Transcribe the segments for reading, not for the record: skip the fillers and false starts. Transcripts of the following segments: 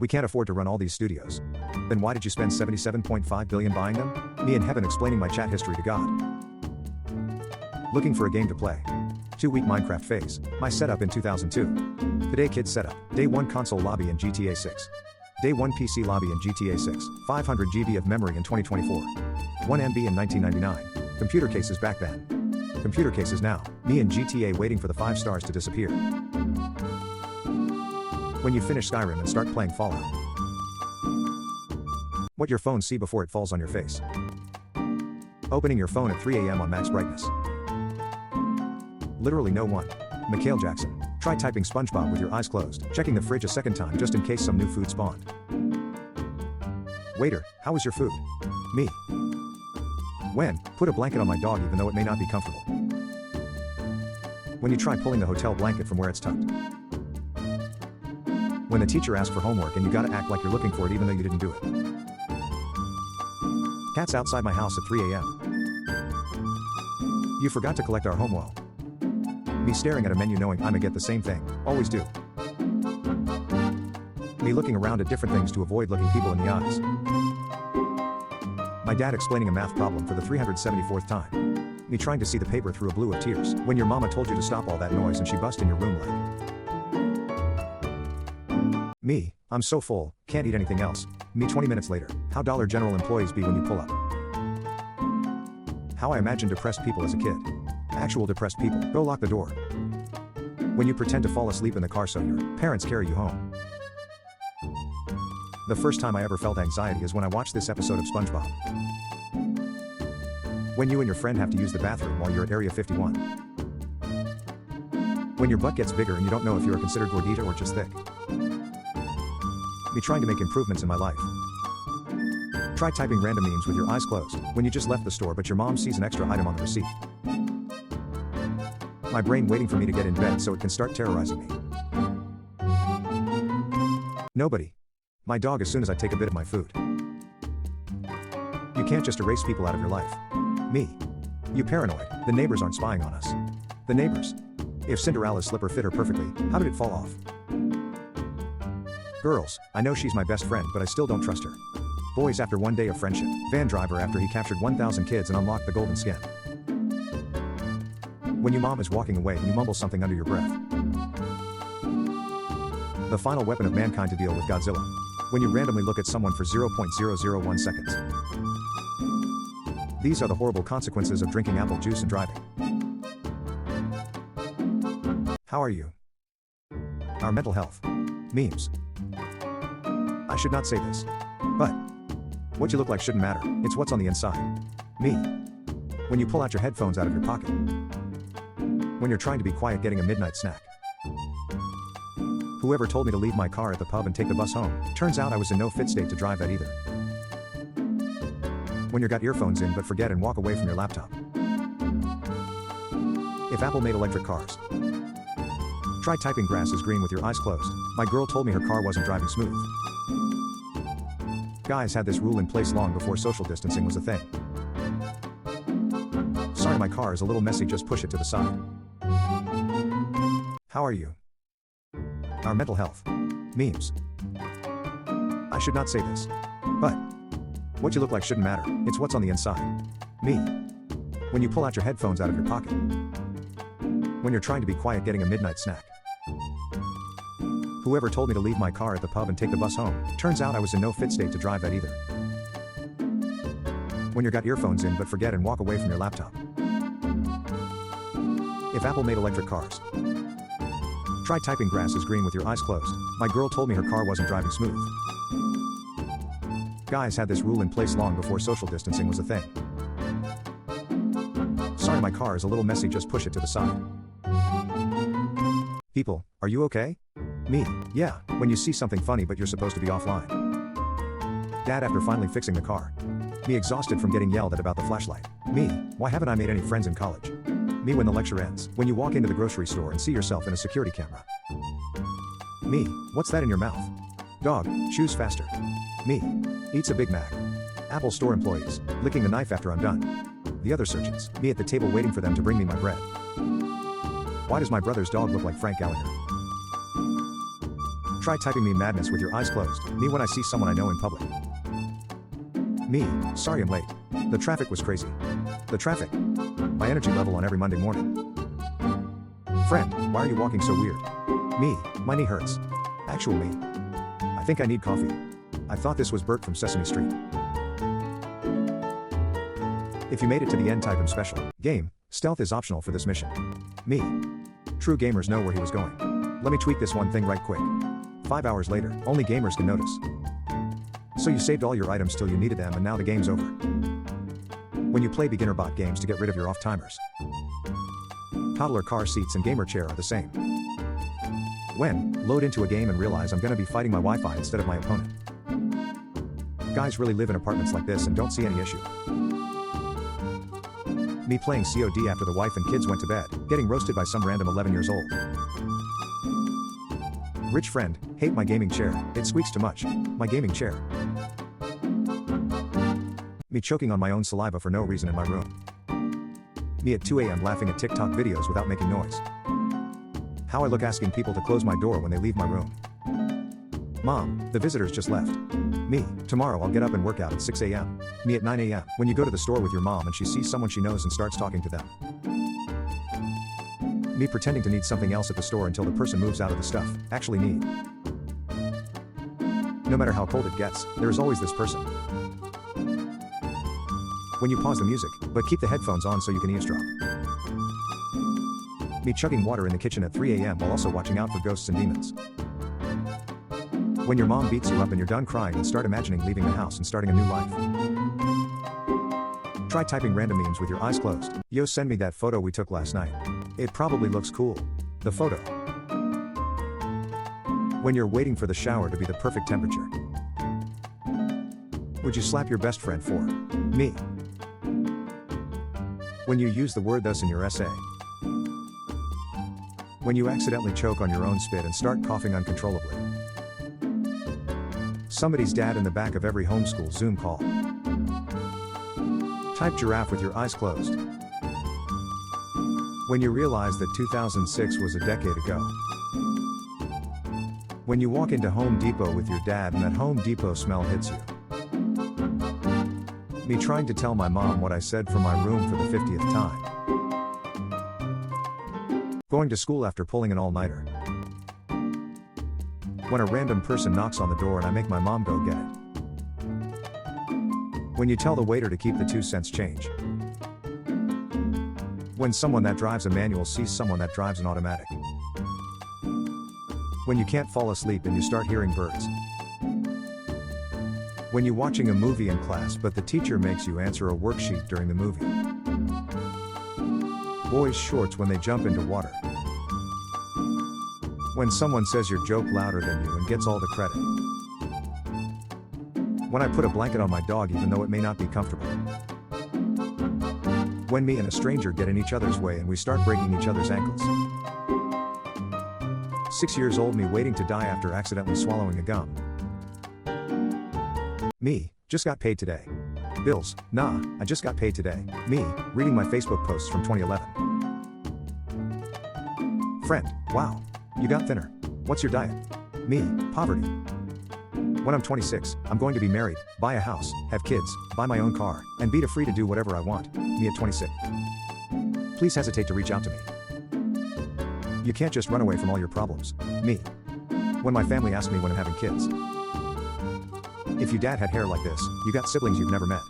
We can't afford to run all these studios. Then why did you spend 77.5 billion buying them? Me in heaven explaining my chat history to God. Looking for a game to play. 2-week Minecraft phase. My setup in 2002. Today kids setup. Day 1 console lobby in GTA 6. Day 1 PC lobby in GTA 6. 500 GB of memory in 2024. 1 MB in 1999. Computer cases back then. Computer cases now. Me in GTA waiting for the 5 stars to disappear. When you finish Skyrim and start playing Fallout. What your phone see before it falls on your face. Opening your phone at 3 AM on max brightness. Literally no one. Mikhail Jackson. Try typing SpongeBob with your eyes closed, checking the fridge a second time just in case some new food spawned. Waiter, how was your food? Me. When, put a blanket on my dog even though it may not be comfortable. When you try pulling the hotel blanket from where it's tucked. When the teacher asks for homework and you gotta act like you're looking for it even though you didn't do it. Cats outside my house at 3 AM. You forgot to collect our home wall. Me staring at a menu knowing I'ma get the same thing, always do. Me looking around at different things to avoid looking people in the eyes. My dad explaining a math problem for the 374th time. Me trying to see the paper through a blue of tears when your mama told you to stop all that noise and she bust in your room like. Me, I'm so full, can't eat anything else. Me 20 minutes later, how Dollar General employees be when you pull up. How I imagine depressed people as a kid. Actual depressed people, go lock the door. When you pretend to fall asleep in the car so your parents carry you home. The first time I ever felt anxiety is when I watched this episode of SpongeBob. When you and your friend have to use the bathroom while you're at Area 51. When your butt gets bigger and you don't know if you are considered gordita or just thick. Me trying to make improvements in my life. Try typing random memes with your eyes closed, when you just left the store but your mom sees an extra item on the receipt. My brain waiting for me to get in bed so it can start terrorizing me. Nobody. My dog as soon as I take a bit of my food. You can't just erase people out of your life. Me. You paranoid, the neighbors aren't spying on us. The neighbors. If Cinderella's slipper fit her perfectly, how did it fall off? Girls, I know she's my best friend but I still don't trust her. Boys after one day of friendship. Van driver after he captured 1,000 kids and unlocked the golden skin. When your mom is walking away and you mumble something under your breath. The final weapon of mankind to deal with Godzilla. When you randomly look at someone for 0.001 seconds. These are the horrible consequences of drinking apple juice and driving. How are you? Our mental health. Memes. I should not say this. But what you look like shouldn't matter, it's what's on the inside. Me. When you pull out your headphones out of your pocket. When you're trying to be quiet getting a midnight snack. Whoever told me to leave my car at the pub and take the bus home, turns out I was in no fit state to drive that either. When you got earphones in but forget and walk away from your laptop. If Apple made electric cars. Try typing grass is green with your eyes closed. My girl told me her car wasn't driving smooth. Guys had this rule in place long before social distancing was a thing. Sorry my car is a little messy, just push it to the side. How are you? Our mental health. Memes. I should not say this. But what you look like shouldn't matter, it's what's on the inside. Me. When you pull out your headphones out of your pocket. When you're trying to be quiet getting a midnight snack. Whoever told me to leave my car at the pub and take the bus home, turns out I was in no fit state to drive that either. When you got earphones in but forget and walk away from your laptop. If Apple made electric cars. Try typing grass is green with your eyes closed. My girl told me her car wasn't driving smooth. Guys had this rule in place long before social distancing was a thing. Sorry my car is a little messy, just push it to the side. People, are you okay? Me, yeah, when you see something funny but you're supposed to be offline. Dad after finally fixing the car. Me exhausted from getting yelled at about the flashlight. Me, why haven't I made any friends in college? Me when the lecture ends, when you walk into the grocery store and see yourself in a security camera. Me, what's that in your mouth? Dog, chews faster. Me, eats a Big Mac. Apple store employees, licking the knife after I'm done. The other surgeons, me at the table waiting for them to bring me my bread. Why does my brother's dog look like Frank Gallagher? Try typing me madness with your eyes closed. Me when I see someone I know in public. Me, sorry I'm late. The traffic was crazy. The traffic. My energy level on every Monday morning. Friend, why are you walking so weird? Me, my knee hurts. Actual me. I think I need coffee. I thought this was Bert from Sesame Street. If you made it to the end, type him special. Game, stealth is optional for this mission. Me. True gamers know where he was going. Let me tweak this one thing right quick. 5 hours later, only gamers can notice. So you saved all your items till you needed them and now the game's over. When you play beginner bot games to get rid of your off-timers. Toddler car seats and gamer chair are the same. When, load into a game and realize I'm gonna be fighting my Wi-Fi instead of my opponent. Guys really live in apartments like this and don't see any issue. Me playing COD after the wife and kids went to bed, getting roasted by some random 11 years old. Rich friend, hate my gaming chair, it squeaks too much. My gaming chair. Me choking on my own saliva for no reason in my room. Me at 2 a.m. laughing at TikTok videos without making noise. How I look asking people to close my door when they leave my room. Mom, the visitors just left. Me, tomorrow I'll get up and work out at 6 a.m. Me at 9 a.m. when you go to the store with your mom and she sees someone she knows and starts talking to them. Me pretending to need something else at the store until the person moves out of the stuff actually need. No matter how cold it gets, there is always this person. When you pause the music, but keep the headphones on so you can eavesdrop. Me chugging water in the kitchen at 3 a.m. while also watching out for ghosts and demons. When your mom beats you up and you're done crying and start imagining leaving the house and starting a new life. Try typing random memes with your eyes closed. Yo, send me that photo we took last night. It probably looks cool. The photo. When you're waiting for the shower to be the perfect temperature. Would you slap your best friend for? Me. When you use the word thus in your essay. When you accidentally choke on your own spit and start coughing uncontrollably. Somebody's dad in the back of every homeschool Zoom call. Type giraffe with your eyes closed. When you realize that 2006 was a decade ago. When you walk into Home Depot with your dad and that Home Depot smell hits you. Me trying to tell my mom what I said from my room for the 50th time. Going to school after pulling an all-nighter. When a random person knocks on the door and I make my mom go get it. When you tell the waiter to keep the 2-cent change. When someone that drives a manual sees someone that drives an automatic. When you can't fall asleep and you start hearing birds. When you're watching a movie in class but the teacher makes you answer a worksheet during the movie. Boys' shorts when they jump into water. When someone says your joke louder than you and gets all the credit. When I put a blanket on my dog even though it may not be comfortable. When me and a stranger get in each other's way and we start breaking each other's ankles. 6 years old me waiting to die after accidentally swallowing a gum. Me, just got paid today. Bills, nah, I just got paid today. Me, reading my Facebook posts from 2011. Friend, wow. You got thinner. What's your diet? Me, poverty. When I'm 26, I'm going to be married, buy a house, have kids, buy my own car, and be free to do whatever I want. Me at 26. Please hesitate to reach out to me. You can't just run away from all your problems. Me. When my family asks me when I'm having kids. If your dad had hair like this, you got siblings you've never met.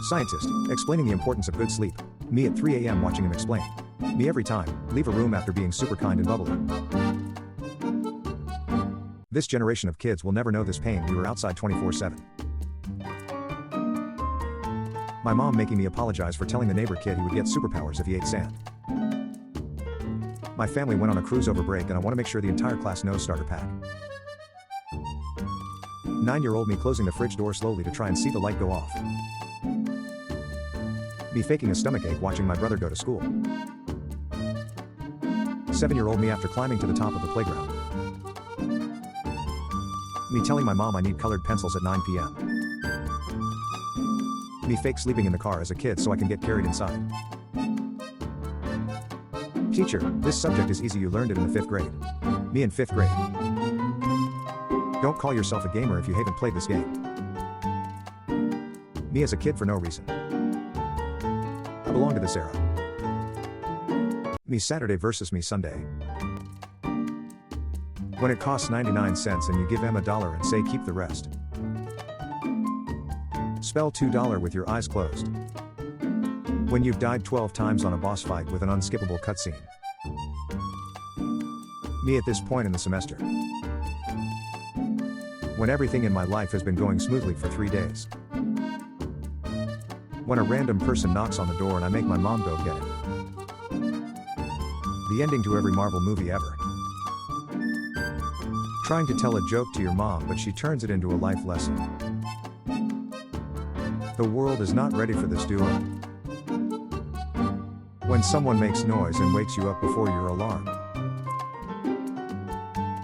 Scientist, explaining the importance of good sleep. Me at 3 a.m. watching him explain. Me every time, leave a room after being super kind and bubbly. This generation of kids will never know this pain. We were outside 24/7. My mom making me apologize for telling the neighbor kid he would get superpowers if he ate sand. My family went on a cruise over break and I want to make sure the entire class knows starter pack. 9-year-old me closing the fridge door slowly to try and see the light go off. Me faking a stomachache watching my brother go to school. 7-year-old me after climbing to the top of the playground. Me telling my mom I need colored pencils at 9 p.m. Me fake sleeping in the car as a kid so I can get carried inside. Teacher, this subject is easy, you learned it in the 5th grade. Me in 5th grade. Don't call yourself a gamer if you haven't played this game. Me as a kid for no reason. I belong to this era. Me Saturday versus me Sunday. When it costs 99 cents and you give Em $1 and say keep the rest. Spell $2 with your eyes closed. When you've died 12 times on a boss fight with an unskippable cutscene. Me at this point in the semester. When everything in my life has been going smoothly for 3 days. When a random person knocks on the door and I make my mom go get it. The ending to every Marvel movie ever. Trying to tell a joke to your mom but she turns it into a life lesson. The world is not ready for this duo. When someone makes noise and wakes you up before your alarm.